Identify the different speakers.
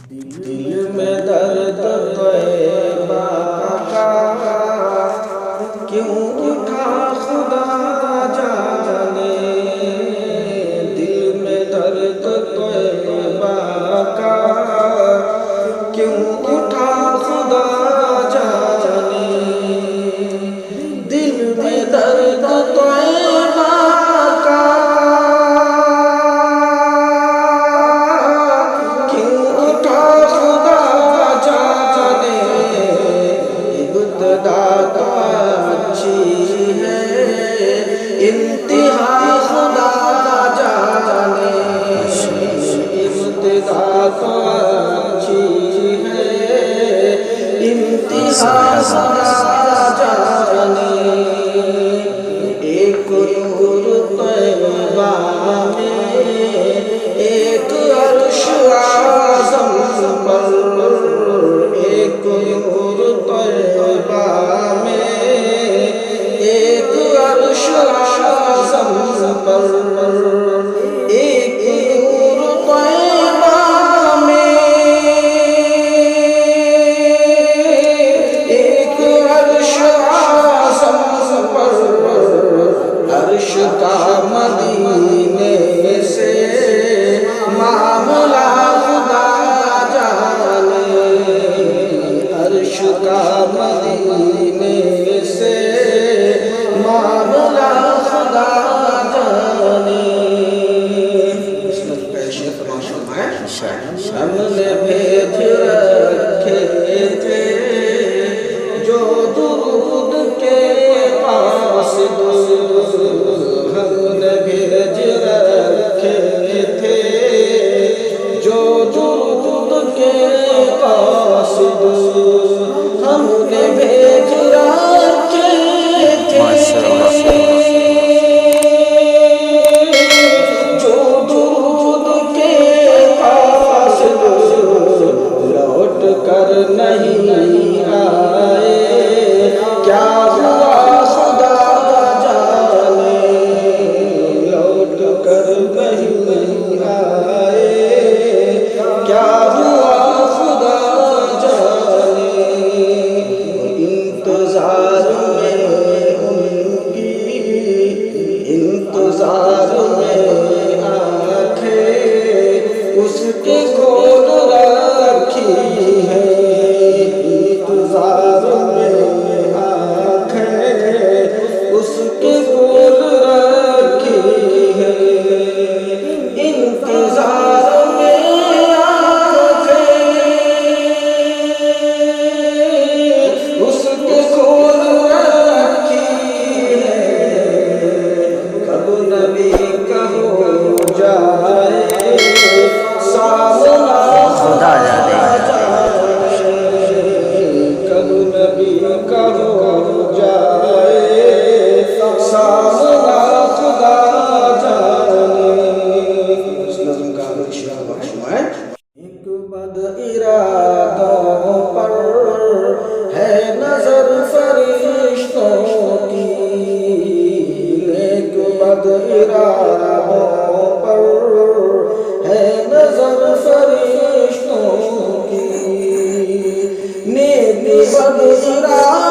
Speaker 1: دل میں درد طیبہ کا کیوں اٹھا خدا جانے، دل میں درد طیبہ کا کیوں اٹھا خدا جانے، دل میں درد طیبہ کا کیوں اٹھا خدا جانے، ابتدا تو اچھی ہے انتہا خدا جانے، ابتدا تو اچھی ہے انتہا خدا جانے، ایک نور طیبہ میں ایک عرش اعظم پر، ایک نور طیبہ میں ایک عرش اعظم پر، ایک نور طیبہ میں ایک عرش اعظم پر، عرش کا مدینے سے معاملہ خدا جانے، عرش کا مدینے سے معاملہ خدا جانے، ہم نے بھیج رکھے تھے جو درود کے قاصد، ہم نے بھیج رکھے تھے جو درود کے قاصد، ہم نے بھیج رکھے تھے جو درود کے قاصد، لوٹ کر نہیں آئے کیا ہوا خدا جانے، لوٹ کر نہیں آئے کیا ہوا خدا جانے، انتظار میں ان کی انتظار میں آنکھیں اس کے کھول رکھی ہے، انتظار میں آنکھیں اس کے کھول رکھی ہے، انتظار میں آنکھیں اس کے کھول رکھی ہے، کب نبی کا ہو جائے سامنا خدا جانے، کب نبی کا ہو جائے سامنا خدا جانے، اس نظم کا شعر بخشوا ہے، ایک بد ارادوں پر ہے نظر فرشتوں کی، ایک بد ارادوں پر ہے نظر فرشتوں کی، نیک بد ارادوں